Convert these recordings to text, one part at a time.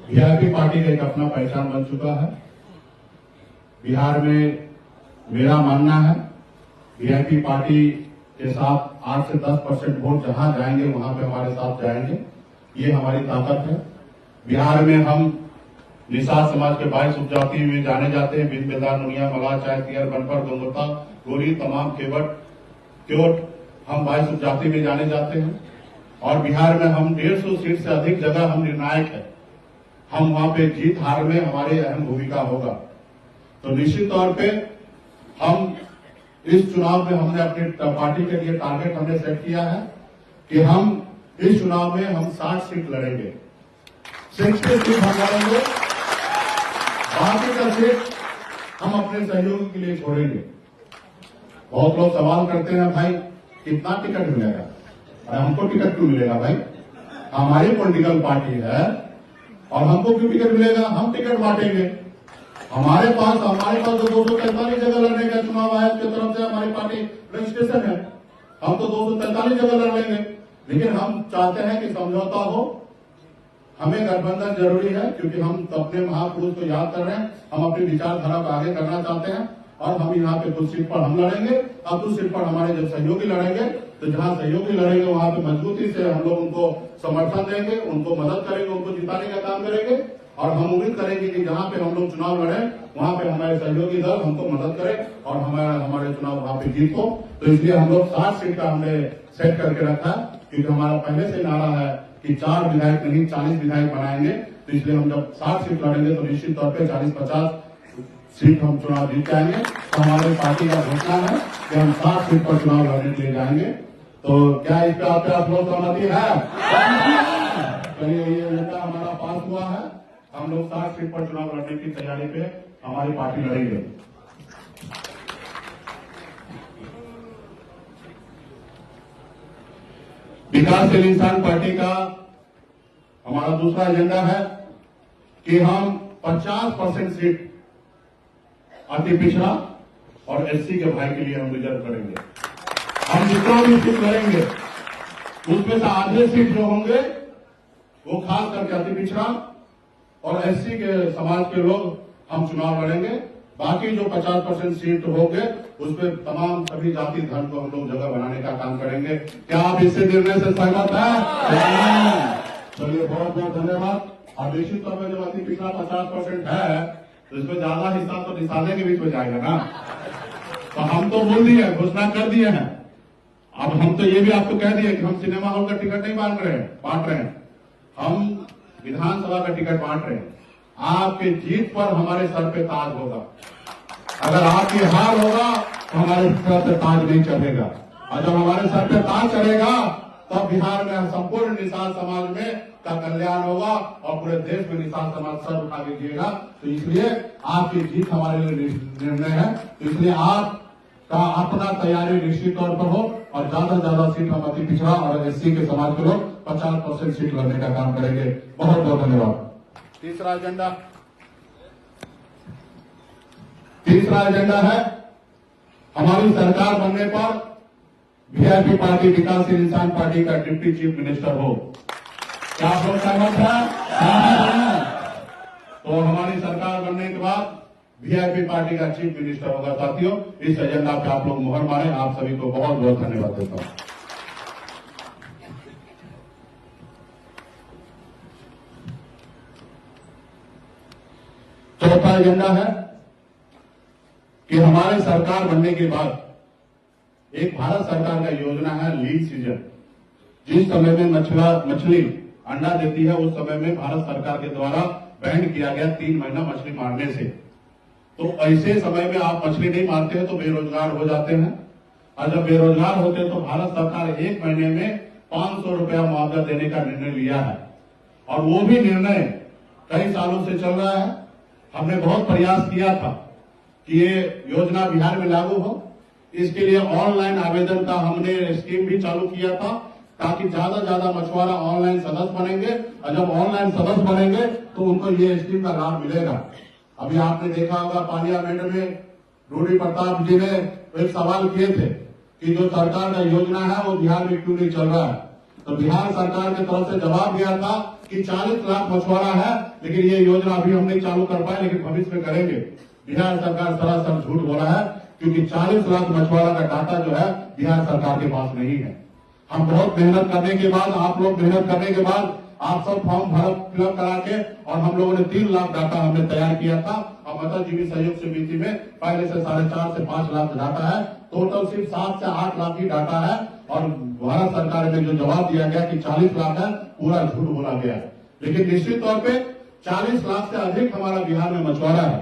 VIP party का एक अपना पहचान बन चुका है। बिहार में मेरा मानना है वीआईपी पार्टी के साथ 8 से 10% वोट जहां जाएंगे वहां पे हमारे साथ जाएंगे। ये हमारी ताकत है। बिहार में हम निषाद समाज के 22 उपजाति में जाने जाते हैं। बिन बेदार, नुनिया, मलाह, चाय, तियर, बनपर, गंगोता, गोरी, तमाम, केवट, क्योट, हम 22 उपजाति में जाने जाते हैं। और बिहार में हम 150 सीट से अधिक जगह हम निर्णायक है। हम वहां पे जीत हार में हमारी अहम भूमिका होगा। तो निश्चित तौर पे हम इस चुनाव में हमने अपनी पार्टी के लिए टारगेट हमने सेट किया है कि हम इस चुनाव में हम 60 सीट लड़ेंगे। 60 सीट हम लड़ेंगे, बाकी का सीट हम अपने सहयोगी के लिए छोड़ेंगे। बहुत लोग सवाल करते हैं, भाई कितना टिकट मिलेगा? अरे हमको टिकट क्यों मिलेगा भाई? हमारी पॉलिटिकल पार्टी है और हमको क्यों टिकट मिलेगा? हम टिकट बांटेंगे। हमारे पास तो 243 जगह लड़ने का चुनाव आयोग की तरफ से हमारी पार्टी रजिस्ट्रेशन है। हम तो 243 जगह लड़ लेंगे, लेकिन हम चाहते हैं कि समझौता हो। हमें गठबंधन जरूरी है क्योंकि हम अपने महापुरुष को याद कर रहे हैं। हम अपनी विचारधारा को आगे करना चाहते हैं और हम यहाँ पे कुछ सीट पर हम लड़ेंगे और कुछ सीट पर हमारे जब सहयोगी लड़ेंगे तो जहां सहयोगी लड़ेंगे वहां पे मजबूती से हम लोग उनको समर्थन देंगे, उनको मदद करेंगे, उनको जिताने का काम करेंगे। और हम उम्मीद करेंगे कि जहां पे हम लोग चुनाव लड़े वहां पे हमारे सहयोगी दल हमको मदद करे और हमारे चुनाव वहां पे जीत हो। तो इसलिए हम लोग 60 सीट का हमने सेट करके रखा है क्योंकि हमारा पहले से नारा है कि 4 विधायक नहीं 40 विधायक बनाएंगे। तो इसलिए हम जब 60 सीट लड़ेंगे तो निश्चित तौर पर 40-50 सीट हम चुनाव जीत जाएंगे। तो हमारी पार्टी का घोषणा है कि हम 60 सीट पर चुनाव लड़ने के लिए जाएंगे। तो क्या इस पे आप लोग सहमति है? चलिए, ये एजेंडा हमारा पास हुआ है। हम लोग 60 सीट पर चुनाव लड़ने की तैयारी पे हमारी पार्टी लड़ेगी। विकासशील इंसान पार्टी का हमारा दूसरा एजेंडा है कि हम 50% सीट अति पिछड़ा और एससी के भाई के लिए हम रिजर्व करेंगे। हम जितना भी सीट लड़ेंगे उसमें से आधे सीट जो होंगे वो खास करके अति पिछड़ा और एससी के समाज के लोग हम चुनाव लड़ेंगे। बाकी जो 50% सीट होंगे उसमें तमाम सभी जाति धर्म को हम लोग जगह बनाने का काम करेंगे। क्या आप इससे निर्णय से सहमत हैं? चलिए, बहुत बहुत धन्यवाद। और निश्चित तौर पर जब अति पिछड़ा 50% है तो इसमें ज्यादा हिस्सा तो निशाने के बीच में जाएगा ना। तो हम तो बोल दिए, घोषणा कर दिए हैं। अब हम तो ये भी आपको कह दिए कि हम सिनेमा हॉल का टिकट नहीं बांट रहे हैं, हम विधानसभा का टिकट बांट रहे हैं। आपके जीत पर हमारे सर पे ताज होगा। अगर आपकी हार होगा तो हमारे सर पे ताज नहीं चढ़ेगा। और जब हमारे सर पे ताज चढ़ेगा तब बिहार में संपूर्ण निषाद समाज में का कल्याण होगा और पूरे देश में निषाद समाज सर उठा के जिएगा। तो इसलिए आपकी जीत हमारे लिए निर्णय है। तो इसलिए आपका अपना तैयारी निश्चित तौर पर हो और ज्यादा से ज्यादा सीट हम अति पिछड़ा और एससी के समाज के लोग 50% सीट लड़ने का काम करेंगे। बहुत बहुत धन्यवाद। तीसरा एजेंडा है हमारी सरकार बनने पर वीआईपी पार्टी विकासशील इंसान पार्टी का डिप्टी चीफ मिनिस्टर हो। क्या आप लोग सहमत हैं? तो हमारी सरकार बनने के बाद वीआईपी पार्टी का चीफ मिनिस्टर होगा। साथियों, इस एजेंडा पे आप लोग मुहर मारें। आप सभी को बहुत बहुत धन्यवाद देता हूं। चौथा एजेंडा है कि हमारे सरकार बनने के बाद एक भारत सरकार का योजना है लीन सीजन। जिस समय में मछली अंडा देती है उस समय में भारत सरकार के द्वारा बैन किया गया 3 महीना मछली मारने से। तो ऐसे समय में आप मछली नहीं मारते हैं तो बेरोजगार हो जाते हैं और जब बेरोजगार होते हैं तो भारत सरकार 1 महीने में 500 रुपया मुआवजा देने का निर्णय लिया है। और वो भी निर्णय कई सालों से चल रहा है। हमने बहुत प्रयास किया था कि ये योजना बिहार में लागू हो। इसके लिए ऑनलाइन आवेदन का हमने स्कीम भी चालू किया था ताकि ज्यादा ज्यादा मछुआरा ऑनलाइन सदस्य बनेंगे और जब ऑनलाइन सदस्य बनेंगे तो उनको ये स्कीम का लाभ मिलेगा। अभी आपने देखा होगा पार्लियामेंट में रूडी प्रताप जी ने एक सवाल किए थे कि जो सरकार का योजना है वो बिहार में क्यों नहीं चल रहा है। तो बिहार सरकार की तरफ से जवाब दिया था कि 40 लाख मछुआरा है, लेकिन ये योजना अभी हम नहीं चालू कर पाए, लेकिन भविष्य में करेंगे। बिहार सरकार सरासर झूठ बोला है, क्योंकि 40 लाख मछुआरा का डाटा जो है बिहार सरकार के पास नहीं है। हम बहुत मेहनत करने के बाद, आप लोग मेहनत करने के बाद, आप सब फॉर्म फिलअप करा के, और हम लोगों ने 3 लाख डाटा हमने तैयार किया था। और मत्स्यजीवी सहयोग समिति में पहले से 4.5 से 5 लाख डाटा है, टोटल सिर्फ 7 से 8 लाख ही डाटा है। और भारत सरकार में जो जवाब दिया गया कि 40 लाख है, पूरा झूठ बोला गया। लेकिन निश्चित तौर पे 40 लाख से अधिक हमारा बिहार में मछुआरा है।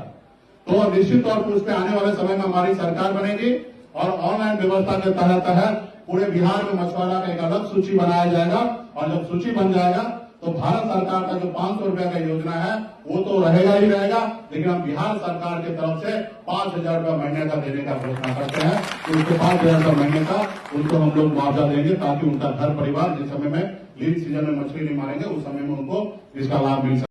तो निश्चित तौर पर उस पर आने वाले समय में हमारी सरकार बनेगी और ऑनलाइन व्यवस्था के तहत पूरे बिहार में मछुआरा का एक अलग सूची बनाया जाएगा। और जब सूची बन जाएगा तो भारत सरकार का जो 500 रुपया का योजना है वो तो रहेगा ही रहेगा, लेकिन हम बिहार सरकार की तरफ से 5,000 रुपया महीने का देने का घोषणा करते हैं। तो उसको 5,000 रुपया महीने का उनको हम लोग मुआवजा देंगे, ताकि उनका घर परिवार जिस समय में लीन सीजन में मछली नहीं मारेंगे उस समय में उनको इसका लाभ मिल सके।